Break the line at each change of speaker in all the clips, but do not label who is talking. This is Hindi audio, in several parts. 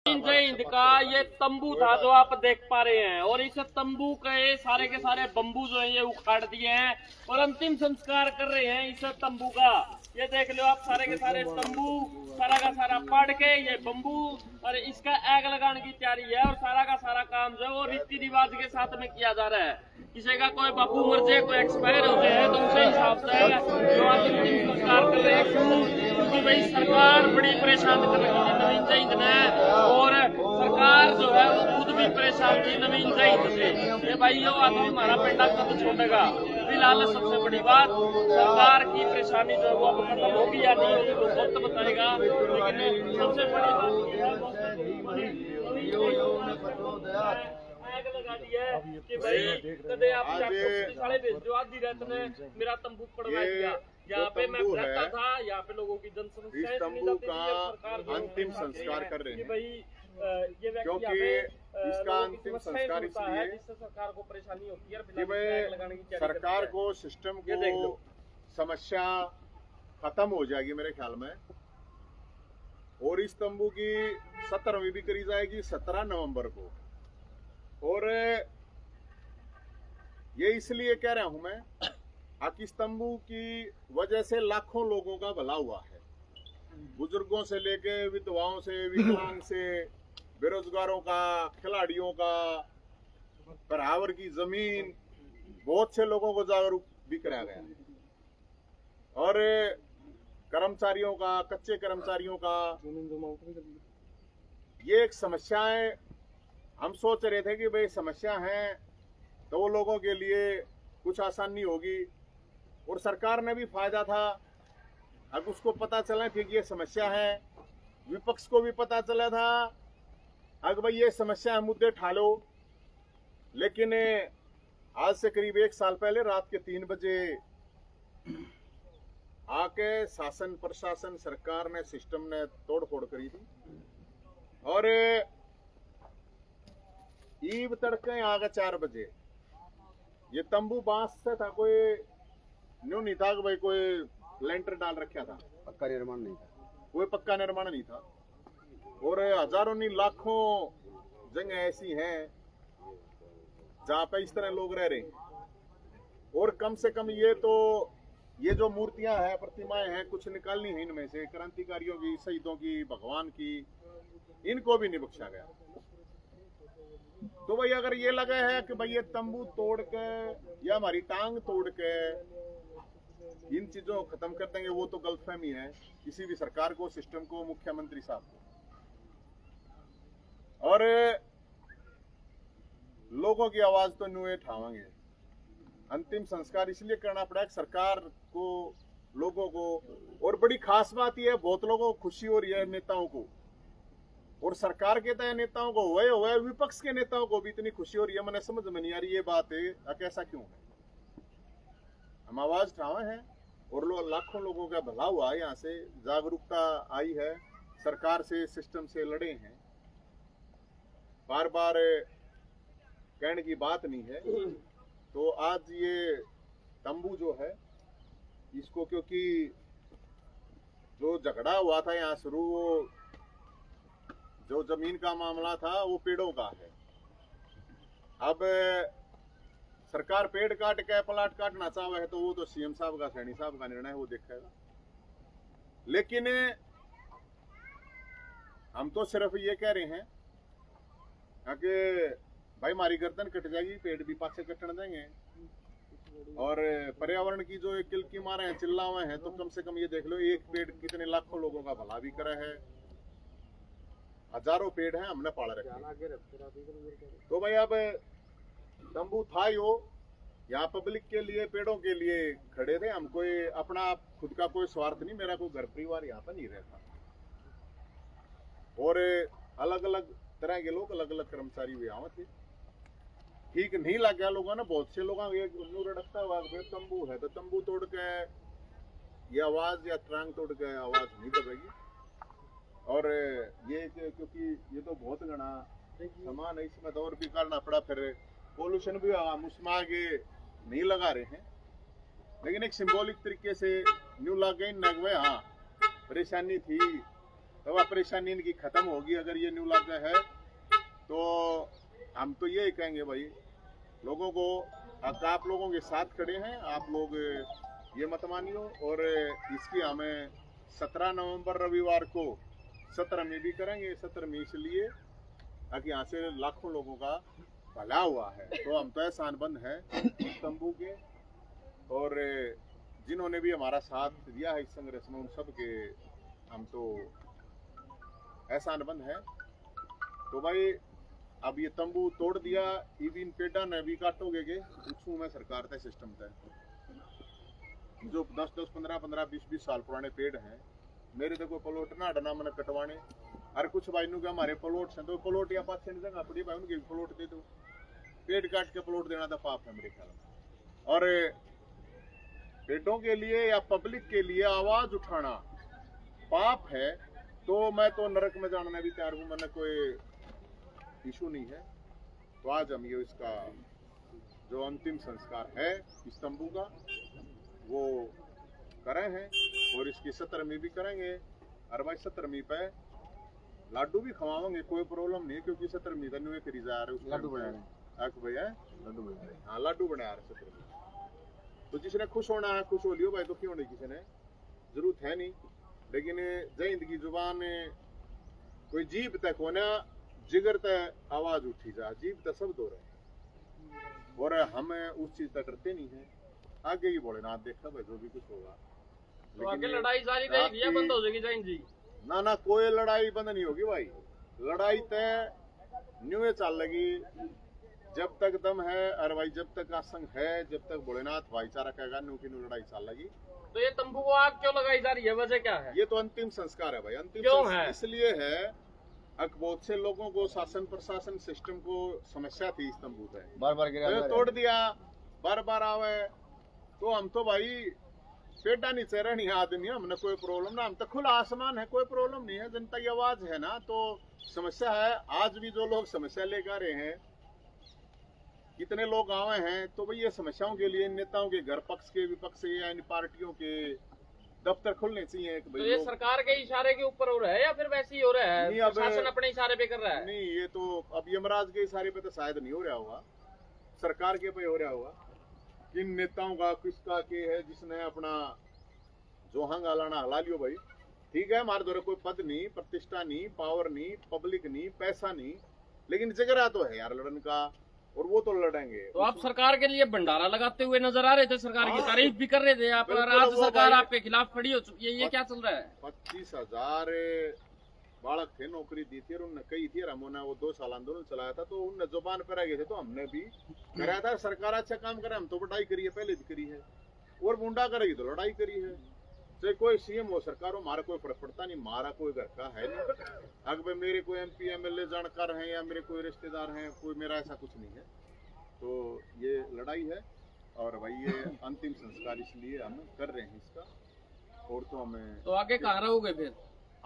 जय हिंद का ये तंबू था जो आप देख पा रहे हैं, और इस तंबू के सारे बम्बू जो है ये उखाड़ दिए हैं और अंतिम संस्कार कर रहे हैं इस तंबू का। ये देख लो आप, सारे के सारे तंबू सारा का सारा पाड़ के ये बम्बू और इसका आग लगाने की तैयारी है, और सारा का सारा काम जो है वो रीति रिवाज के साथ में किया जा रहा है। किसी का कोई बापू मर जाए, कोई एक्सपायर हो जाए तो उसे हिसाब से जो अंतिम संस्कार कर रहे हैं। क्योंकि भाई सरकार बड़ी परेशान कर रही है नवीन जयंत ने, और सरकार जो है वो खुद भी परेशान थी नवीन जयंत से। ये भाई यो आदमी हमारा पेंडा कब छोड़ेगा। फिलहाल सबसे बड़ी बात, सरकार की परेशानी जो है वो अब खत्म होगी या नहीं होगी वो वक्त बताएगा। लेकिन सबसे बड़ी बात लगा दी है कि भाई कदे आप साढ़े भेज दो, आधी रात ने मेरा तंबू पड़वा दिया। यहाँ पे मैं रहता था, यहाँ पे लोगों की जनसमस्या
अंतिम संस्कार कर रहे हैं
भाई ये
क्योंकि इसका अंतिम संस्कार इसलिए
जिससे सरकार को परेशानी होती है
कि भाई सरकार को सिस्टम को समस्या खत्म हो जाएगी मेरे ख्याल में। और इस तंबू की 17वीं भी करी जाएगी 17 नवंबर को। और ये इसलिए कह रहा हूं मैं, इस तंबू की वजह से लाखों लोगों का भला हुआ है। बुजुर्गों से लेके विधवाओं से, विकलांग से, बेरोजगारों का, खिलाड़ियों का, बराबर की जमीन, बहुत से लोगों को जागरूक भी कराया गया है। और कर्मचारियों का, कच्चे कर्मचारियों का ये एक समस्या है। हम सोच रहे थे कि भाई समस्या है तो वो लोगों के लिए कुछ आसानी होगी, और सरकार ने भी फायदा था। अब उसको पता चला कि ये समस्या है, विपक्ष को भी पता चला था अगर भाई ये समस्या है, मुद्दे ठालो। लेकिन आज से करीब 1 साल पहले रात के 3 बजे आके शासन, प्रशासन, सरकार ने, सिस्टम ने तोड़ फोड़ करी थी। और ईब तड़के आगे 4 बजे ये तंबू बांस से था, कोई न्यू नहीं था कि भाई कोई लेंटर डाल रखा था,
पक्का निर्माण नहीं था,
कोई पक्का निर्माण नहीं था। और हजारों नहीं लाखों जगह ऐसी हैं जहां पे इस तरह लोग रह रहे हैं। और कम से कम ये जो मूर्तियां हैं, प्रतिमाएं हैं, कुछ निकालनी है इनमें से, क्रांतिकारियों की, शहीदों की, भगवान की, इनको भी नहीं बख्शा गया। तो भाई अगर ये लगा है कि भाई ये तंबू तोड़ के या हमारी टांग तोड़ के इन चीजों को खत्म कर देंगे, वो तो गलतफहमी है किसी भी सरकार को, सिस्टम को, मुख्यमंत्री साहब को। और लोगों की आवाज तो न्यू उठावांगे। अंतिम संस्कार इसलिए करना पड़ा है सरकार को, लोगों को। और बड़ी खास बात यह है, बहुत लोगों को खुशी हो रही है, नेताओं को, और सरकार के तय नेताओं को हुए विपक्ष के नेताओं को भी इतनी खुशी हो रही है। मैंने समझ में नहीं आ रही ये बात है, कैसा क्यों है। हम आवाज उठाए हैं और लाखों लोगों का भला हुआ है, यहाँ से जागरूकता आई है, सरकार से, सिस्टम से लड़े हैं। बार बार कहने की बात नहीं है। तो आज ये तंबू जो है इसको, क्योंकि जो झगड़ा हुआ था यहाँ शुरू, वो जो जमीन का मामला था वो पेड़ों का है। अब सरकार पेड़ काट के प्लाट काटना चाहे है तो वो तो सीएम साहब का, सैनी साहब का निर्णय, वो देखेगा। लेकिन हम तो सिर्फ ये कह रहे हैं कि भाई हमारी गर्दन कट जाएगी, पेड़ भी पाछे कटने देंगे। और पर्यावरण की जो एक किलकी मारे हैं, चिल्लावे हैं, तो कम से कम ये देख लो, एक पेड़ कितने लाखों लोगों का भला भी करे है। हजारों पेड़ हैं हमने पाल रखे। तो भाई अब तंबू था यो, यहाँ पब्लिक के लिए, पेड़ों के लिए खड़े थे हम। कोई अपना खुद का कोई स्वार्थ नहीं, मेरा कोई घर परिवार यहाँ पर नहीं रहता। और अलग अलग तरह के लोग, अलग अलग कर्मचारी भी यहाँ थे। ठीक नहीं लग गया लोगों ने, बहुत से लोग रखता हुआ तंबू है तो तंबू तोड़ के ये आवाज या ट्रांग तोड़ के आवाज नहीं दबेगी। और ये क्योंकि ये तो बहुत घना सामान है, इसमें तो और भी करना पड़ा, फिर पोल्यूशन भी हम उसमें आगे नहीं लगा रहे हैं। लेकिन एक सिंबॉलिक तरीके से न्यू लग गई नगवे। हाँ, परेशानी थी, तो वह परेशानी इनकी खत्म होगी अगर ये न्यू लागू है। तो हम तो यही कहेंगे भाई लोगों को, आप लोगों के साथ खड़े हैं, आप लोग ये मत मानियो। और इसकी हमें 17 नवंबर रविवार को सत्र में भी करेंगे। सत्र में इसलिए ताकि यहाँ से लाखों लोगों का भला हुआ है। तो हम तो एहसान बंद हैं इस तंबू के, और जिन्होंने भी हमारा साथ दिया है इस संघर्ष में उन सब के हम तो एहसान बंद है। तो भाई अब ये तंबू तोड़ दिया, इन पेड़ा ने भी काटोगे के पूछूं मैं सरकार तय सिस्टम तय, जो 10-10, 15-15, 20-20 साल पुराने पेड़ हैं। मेरे तो कोई प्लॉट ना डना मैंने कटवाने, अरे कुछ भाई नु के हमारे प्लॉट हैं तो प्लॉट या पास जगह पड़ी भाई उनके प्लॉट दे दो। पेड़ काट के प्लॉट देना तो पाप है मेरे ख्याल में। और पेड़ों के लिए या पब्लिक के लिए आवाज उठाना पाप है। तो मैं तो नरक में जाने भी तैयार हूँ, मैंने कोई इशू नहीं है। तो आज हम ये इसका जो अंतिम संस्कार है इस तंबू का वो करे हैं, और इसकी 17वीं भी करेंगे। और भाई 17वीं पे लाडू भी खवाएंगे, कोई प्रॉब्लम नहीं है, क्योंकि 17वीं का न्यू करी जा रहे
लाडू बना
भैया लड्डू बना, हाँ लाडू बना रहे 17वीं। तो जिसने खुश होना है खुश हो लियो भाई, तो क्यों नहीं, किसी ने जरूरत है नहीं। लेकिन जैद की जुबान कोई जीप तक होना, जिगर तक आवाज उठी जा, जीप तक सब दो रहे, और हम उस चीज तक करते नहीं है। आगे ही बोले ना देखा भाई जो भी कुछ होगा।
तो आगे लड़ाई जारी रहेगी या बंद हो जाएगी जैन जी?
ना कोई लड़ाई बंद नहीं होगी भाई, लड़ाई तय न्यू चल लगी जब तक दम है। और भाई जब तक आसंग है, जब तक भोलेनाथ भाईचारा कहेगा न्यू की न्यू लड़ाई चल लगी।
तो ये तंबू को आग क्यों लगाई जा रही है, वजह क्या है?
ये तो अंतिम संस्कार है भाई, अंतिम
क्यों है?
इसलिए है बहुत से लोगों को शासन प्रशासन सिस्टम को समस्या थी इस तंबू से,
बार गिरा
तोड़ दिया, बार आवे। तो हम तो भाई पेड़ा नीचे रहनी आदमी, हमने कोई प्रॉब्लम ना, हम तो खुला आसमान है, कोई प्रॉब्लम नहीं है। जनता की आवाज है ना, तो समस्या है। आज भी जो लोग समस्या लेकर आ रहे हैं, कितने लोग आए हैं, तो भाई ये समस्याओं के लिए नेताओं के घर, पक्ष के विपक्ष के या इन पार्टियों के दफ्तर खुलने चाहिए।
तो ये सरकार के इशारे के ऊपर हो रहा है या फिर वैसे ही हो रहा है?
नहीं,
शासन अपने इशारे पे कर रहा है?
नहीं, ये तो अब यमराज के इशारे पे तो शायद नहीं हो रहा होगा, सरकार के पे हो रहा होगा। किन नेताओं का किसका के है जिसने अपना जो हंग हलाना हला लियो भाई। ठीक है, हमारे द्वारा कोई पद नहीं, प्रतिष्ठा नहीं, पावर नहीं, पब्लिक नहीं, पैसा नहीं, लेकिन जगरा तो है यार लड़न का, और वो तो लड़ेंगे।
तो आप सरकार के लिए भंडारा लगाते हुए नजर आ रहे थे, सरकार की तारीफ भी कर रहे थे आप, राज्य सरकार आपके खिलाफ खड़ी हो चुकी है, ये क्या चल रहा है?
25,000 बालक थे, नौकरी दी थी, और उनने कही थी, हमने वो 2 साल आंदोलन चलाया था, तो उनने जुबान पर आ गए थे, तो हमने भी कराया था। सरकार अच्छा काम करे, हम तो बढ़ाई करी है, पहले भी करी है, और मुंडा करेगी तो लड़ाई करी है। चाहे कोई सीएम हो, सरकार हो, हमारा कोई फर्क पड़ता नहीं, हमारा कोई घर का है नहीं। अगर मेरे कोई MP MLA जानकार हैं या मेरे कोई रिश्तेदार हैं, कोई मेरा ऐसा कुछ नहीं है। तो ये लड़ाई है, और भाई ये अंतिम संस्कार इसलिए हम कर रहे हैं इसका। और तो हमें
तो आगे कहाँ रहोगे फिर?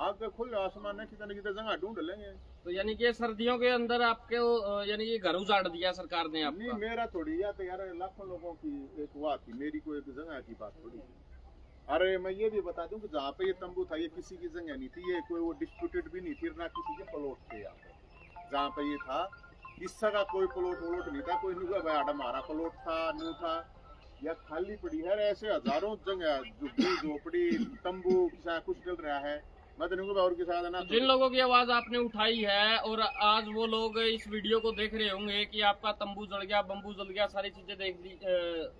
आगे खुले आसमान है, कितने कितने जगह ढूंढ लेंगे।
तो यानी कि सर्दियों के अंदर आपके यानी कि घर उजाड़ दिया सरकार ने आपका?
नहीं, मेरा थोड़ी, या तो यार लाखों लोगों की एक हुआ थी, मेरी कोई एक जगह की बात थोड़ी थी। अरे मैं ये भी बता दूं कि जहाँ पे ये तंबू था, ये किसी की जगह नहीं थी, ये कोई वो डिस्प्यूटेड भी नहीं थी, ना किसी के प्लॉट थे। यहाँ पे जहाँ पे ये था, इस जगह कोई प्लॉट नहीं था, कोई नहीं भाई हमारा प्लॉट था, न्यू था, या खाली पड़ी है। ऐसे हजारों जगह झोपड़ी, तंबू, कुछ चल रहा है। मैं तो और के साथ है ना,
जिन लोगों की आवाज आपने उठाई है, और आज वो लोग इस वीडियो को देख रहे होंगे कि आपका तंबू जल गया, बम्बू जल गया, सारी चीजें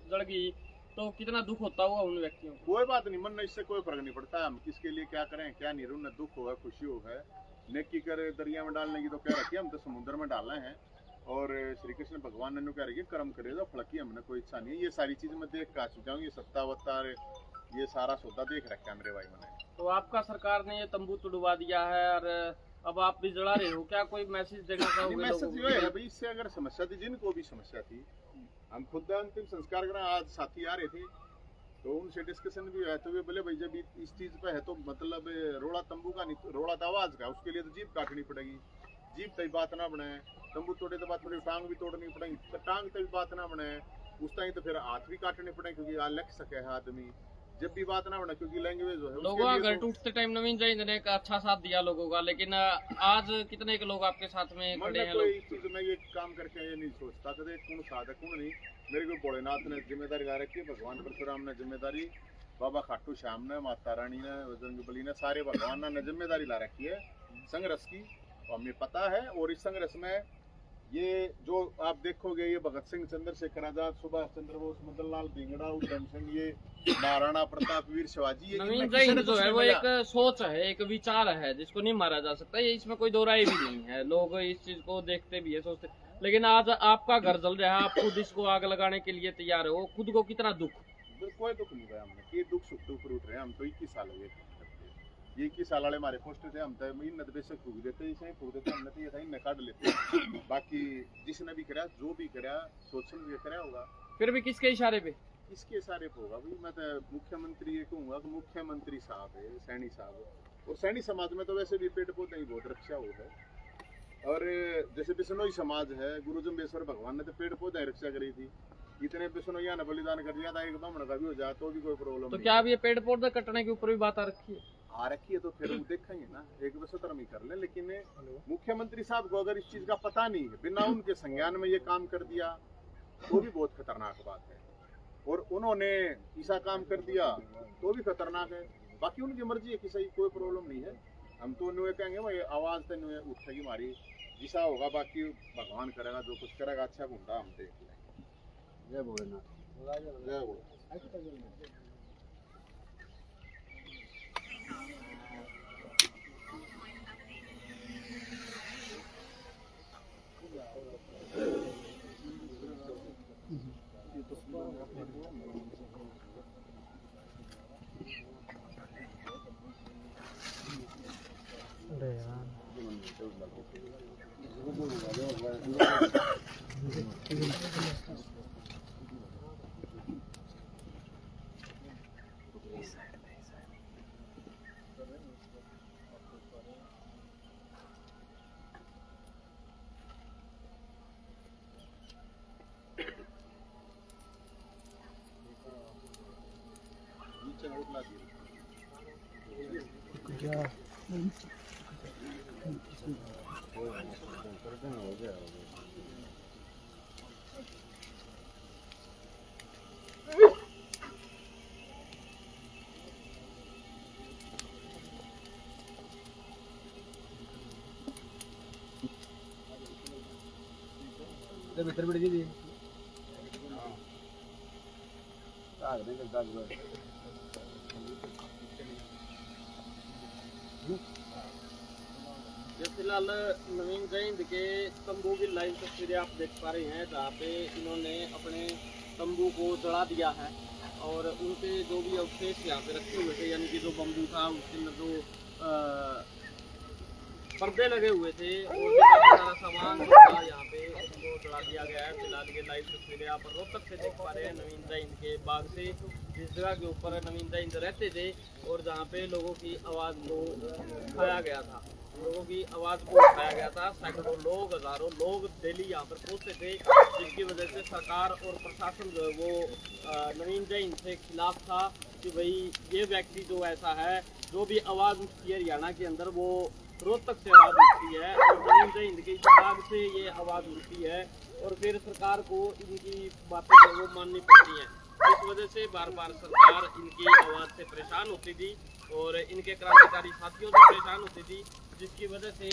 जल गई, तो कितना दुख होता हुआ उन व्यक्तियों को?
कोई बात नहीं, मन इससे कोई फर्क नहीं पड़ता। हम किसके लिए क्या करें क्या नहीं, उन्हें दुख होगा, खुशी होगा, नेकी कर दरिया में डालने की तो कह रखी है, हम तो समुद्र में डालना है। और श्री कृष्ण भगवान ने कह रही है कर्म करे तो फल की हमने कोई इच्छा नहीं है। ये सारी चीज मैं देख के आ चुका हूँ, ये सत्ता वत्ता ये सारा सौदा देख रखा है मेरे भाई मैंने।
तो आपका सरकार ने ये तंबू तुड़वा दिया है, और अब आप भी जला रहे हो, क्या कोई मैसेज देना चाहोगे?
मैसेज ये है भाई, इससे अगर समस्या थी, जिनको भी समस्या थी, हम खुद अंतिम संस्कार करना, आज साथी आ रहे थे तो उनसे डिस्कशन भी है, तो वे बोले भाई जब इस चीज पे है तो मतलब रोड़ा तंबू का नहीं, रोड़ा तो आवाज का, उसके लिए तो जीप काटनी पड़ेगी। जीप तक बात ना बने, तंबू तोड़े तो बात, टांग भी तोड़नी पड़ेगी, तो टांग तक बात ना बने, उस टाइम तो फिर हाथ भी काटने पड़े, क्योंकि लग सके है आदमी। जब भी बात ना बना, क्योंकि लैंग्वेज जो है उसके
लोगों का
लिए
घर
तो-
टूटते टाइम नवीन जैन ने एक अच्छा साथ दिया लोगों का, लेकिन आज कितने के लोग आपके साथ में
मन
खड़े
में
हैं
कोई
लोग?
चीज में ये काम करके ये नहीं सोचता कदे कौन साधक कौन नहीं। मेरे को भोलेनाथ ने जिम्मेदारी ला रखी है, भगवान परशुराम ने जिम्मेदारी, बाबा खाटू श्याम ने, माता रानी ने, बजरंगबली ने, सारे भगवान ने जिम्मेदारी ला रखी है संघर्ष की, तो हमें पता है। और इस संघर्ष में ये जो आप देखोगे, ये भगत सिंह, चंद्रशेखर आजाद, सुभाष चंद्र बोस, मदन लाल धिंगड़ा, उधम सिंह, ये महाराणा प्रताप, वीर शिवाजी, ये
नवीन
इनमें किसी
जैन
ने
जो
कुछ
है
नहीं
वो
मिला।
एक सोच है, एक विचार है जिसको नहीं मारा जा सकता, ये इसमें कोई दो राय भी नहीं है। लोग इस चीज को देखते भी है, सोचते, लेकिन आज आपका घर जल रहा है, आप खुद इसको आग लगाने के लिए तैयार हो, खुद को कितना दुख?
कोई दुख नहीं हुआ हमने, ये दुख सुख दुख रूट रहे हैं हम तो 21 साल हो गए ये 21 साल वाले हमारे पोस्ट थे, हम तो इन बेशक फूक देते, इसे ही फूक देते, हमने तो ये था इन काट लेते। बाकी जिसने भी करा, जो भी करा, सोच समझ के करा होगा।
फिर भी किसके इशारे पे?
इसके सारे होगा भाई, मैं तो मुख्यमंत्री ये कहूंगा कि मुख्यमंत्री साहब है, सैनी साहब, और सैनी समाज में तो वैसे भी पेड़ पौधे की बहुत रक्षा हो है। और जैसे बिश्नोई समाज है, गुरु जम्बेश्वर भगवान ने तो पेड़ पौधे की रक्षा करी थी, इतने बिश्नोइया ने बलिदान कर दिया था, एक ब्राह्मण का भी हो जाए तो भी कोई प्रॉब्लम
तो
नहीं।
क्या अब ये पेड़ पौधे कटने के ऊपर भी बात आ रखी है?
आ रखी है तो फिर वो देखेंगे ना, एक वसतरम ही कर ले। लेकिन मुख्यमंत्री साहब को अगर इस चीज का पता नहीं है, बिना उनके संज्ञान में ये काम कर दिया, तो भी बहुत खतरनाक बात है। और उन्होंने ऐसा काम कर दिया तो भी खतरनाक है। बाकी उनकी मर्जी है कि सही, कोई प्रॉब्लम नहीं है। हम तो उन्हें कहेंगे भाई आवाज तो उन्हें उठेगी हमारी, जैसा होगा बाकी भगवान करेगा, जो कुछ करेगा अच्छा घूमता हम देख लेंगे।
जय भोलेनाथ।
जय भोलेनाथ। नीचे उठला दिए।
हो गया भीतर बैठ गई
ये फिलहाल नवीन जैन के तंबू की लाइव तस्वीरें आप देख पा रहे हैं, जहाँ पे इन्होंने अपने तंबू को जला दिया है और उनके जो भी अवशेष यहाँ पे रखे हुए थे, यानी कि जो बम्बू था उसके अंदर जो पर्दे लगे हुए थे और जो काफी सारा सामान था यहाँ पे उनको जला दिया गया है। फिलहाल ये लाइव तस्वीरें आप रोहतक से देख पा रहे हैं, नवीन जैन के बाग से, जिस जगह के ऊपर नवीन जैन रहते थे और जहाँ पे लोगों की आवाज़ को उठाया गया था, लोगों की आवाज़ को उठाया गया था। सैकड़ों लोग, हजारों लोग डेली यहाँ पर पहुँचते थे, जिसकी वजह से सरकार और प्रशासन जो है वो नवीन जैन से खिलाफ था कि भाई ये व्यक्ति जो ऐसा है, जो भी आवाज़ उठती है हरियाणा के अंदर, वो रोहतक से आवाज़ उठती है और नवीन जैन के बाग से ये आवाज़ उठती है और फिर सरकार को इनकी बातें जो वो माननी पड़ती हैं। इस वजह से बार बार सरकार इनकी आवाज़ से परेशान होती थी और इनके क्रांतिकारी साथियों से परेशान होती थी, जिसकी वजह से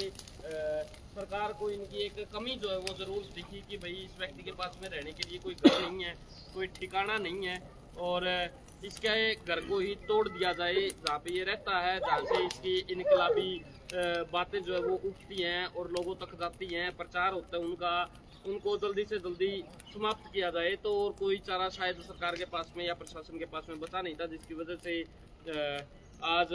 सरकार को इनकी एक कमी जो है वो ज़रूर दिखी कि भाई इस व्यक्ति के पास में रहने के लिए कोई घर नहीं है, कोई ठिकाना नहीं है और इसके घर को ही तोड़ दिया जाए जहाँ पे ये रहता है, जहाँ से इसकी इनकलाबी बातें जो है वो उठती हैं और लोगों तक जाती हैं, प्रचार होता है उनका, उनको जल्दी से जल्दी समाप्त किया जाए। तो और कोई चारा शायद सरकार के पास में या प्रशासन के पास में बचा नहीं था, जिसकी वजह से आज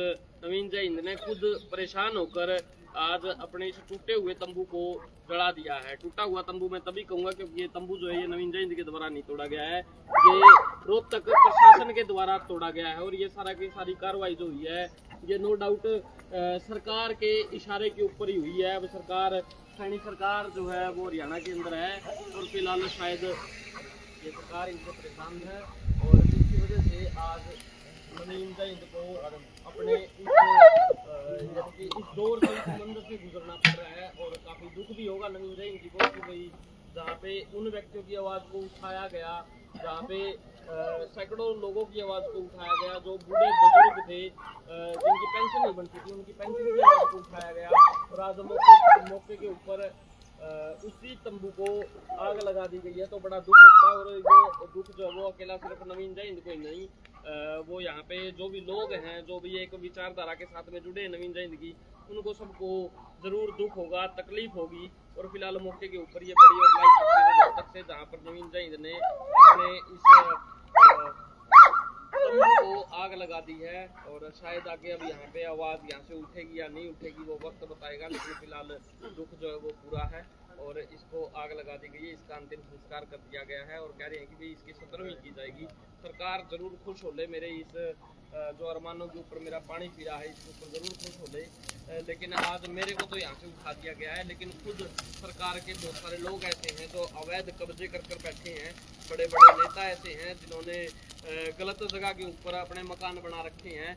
नवीन जैन ने खुद परेशान होकर आज अपने इस टूटे हुए तंबू को जला दिया है। टूटा हुआ तंबू मैं तभी कहूँगा क्योंकि ये तंबू जो है ये नवीन जैन के द्वारा नहीं तोड़ा गया है, ये रोहतक प्रशासन के द्वारा तोड़ा गया है और ये सारा की सारी कार्रवाई जो हुई है ये नो डाउट सरकार के इशारे के ऊपर ही हुई है। अब सरकार, सैनी सरकार जो है वो हरियाणा के अंदर है और फिलहाल शायद ये सरकार इनसे परेशान है और जिसकी वजह से आज नवीन जैन को अपने इस दौर से, इस मंदिर से गुजरना पड़ रहा है। और काफी दुख भी होगा नवीन जैन जी को कि भाई जहाँ पे उन व्यक्तियों की आवाज को उठाया गया, जहाँ पे सैकड़ों लोगों की आवाज को उठाया गया, जो बूढ़े बुजुर्ग थे जिनकी पेंशन नहीं बनती थी, उनकी पेंशन की आवाज को उठाया गया। और आज मौके के ऊपर उसी तंबू को आग लगा दी गई है, तो बड़ा दुख होता है। और ये दुख जो है वो अकेला सिर्फ नवीन जैन को ही नहीं, वो यहाँ पे जो भी लोग हैं, जो भी एक विचारधारा के साथ में जुड़े हैं नवीन जैन की, उनको सबको जरूर दुख होगा, तकलीफ होगी। और फिलहाल मौके के ऊपर ये बड़ी और लाइव तस्वीरें तक से जहाँ पर नवीन जैन ने अपने इस तंबू को आग लगा दी है। और शायद आगे अब यहाँ पे आवाज यहाँ से उठेगी या नहीं उठेगी वो वक्त बताएगा, लेकिन फिलहाल दुख जो है वो पूरा है और इसको आग लगा दी गई है, इसका अंतिम संस्कार कर दिया गया है। और कह रहे हैं कि भाई इसकी 17वीं की जाएगी। सरकार जरूर खुश हो ले, मेरे इस जो अरमानों के ऊपर मेरा पानी पी रहा है इसके ऊपर जरूर खुश हो ले, लेकिन आज मेरे को तो यहाँ से उठा दिया गया है। लेकिन खुद सरकार के बहुत सारे लोग ऐसे हैं जो अवैध कब्जे कर बैठे हैं, बड़े बड़े नेता ऐसे हैं जिन्होंने गलत जगह के ऊपर अपने मकान बना रखे हैं,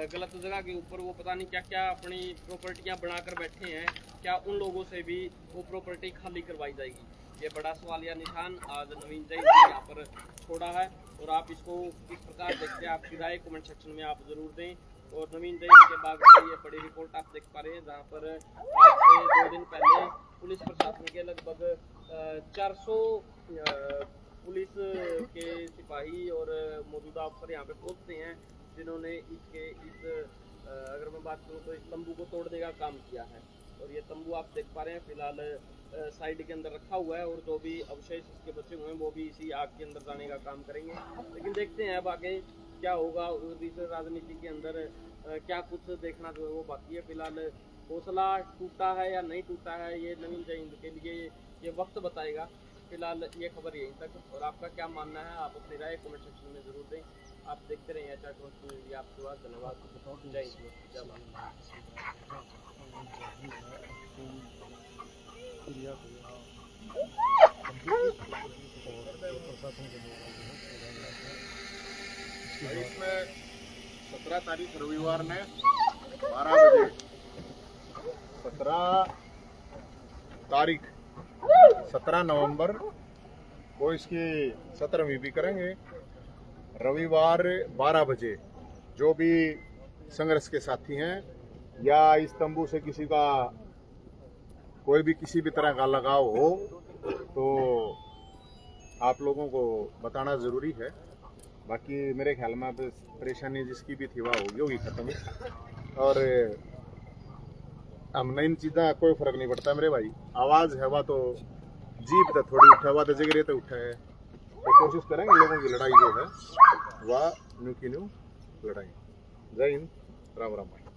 गलत जगह के ऊपर वो पता नहीं क्या क्या अपनी प्रॉपर्टियां बनाकर बैठे हैं। क्या उन लोगों से भी वो प्रॉपर्टी खाली करवाई जाएगी? ये बड़ा सवालिया निशान आज नवीन जैन ने यहाँ पर छोड़ा है। और आप इसको किस प्रकार देखते हैं, आपकी राय कमेंट सेक्शन में आप जरूर दें। और नवीन जैन के बाग से ये बड़ी रिपोर्ट आप देख पा रहे हैं, जहाँ पर आज से 2 दिन पहले पुलिस प्रशासन के लगभग 400 पुलिस के सिपाही और मौजूदा अफसर यहाँ पे पहुंचते हैं, जिन्होंने इस अगर मैं बात करूँ तो इस तंबू को तोड़ने का काम किया है। और ये तंबू आप देख पा रहे हैं फिलहाल साइड के अंदर रखा हुआ है, और जो भी अवशेष इसके बचे हुए हैं वो भी इसी आग के अंदर जाने का काम करेंगे। लेकिन देखते हैं अब आगे क्या होगा। इस राजनीति के अंदर क्या कुछ देखना जो है वो बाकी है। फिलहाल हौसला टूटा है या नहीं टूटा है, ये नवीन जैन के लिए ये वक्त बताएगा। फिलहाल ये खबर यहीं तक। और आपका क्या मानना है, आप अपनी राय कमेंट सेक्शन में जरूर दें। आप देखते रहिए HR24 मीडिया। आपके बाद धन्यवाद। जय हिंद, जय भारत।
इसमें 17 तारीख रविवार ने 12 बजे 17 नवंबर को इसकी 17वीं भी करेंगे। रविवार 12 बजे जो भी संघर्ष के साथी हैं या इस तंबू से किसी का कोई भी किसी भी तरह का लगाव हो तो आप लोगों को बताना ज़रूरी है। बाकी मेरे ख्याल में परेशानी जिसकी भी थी वह होगी ख़त्म। और हमने इन चीज़ा कोई फर्क नहीं पड़ता मेरे भाई। आवाज़ है वह तो जीप तो थोड़ी उठा हुआ तो जगह तो उठा है, तो कोशिश करेंगे लोगों की लड़ाई जो है वह न्यू की न्यू लड़ाई। जय हिंद, राम राम भाई।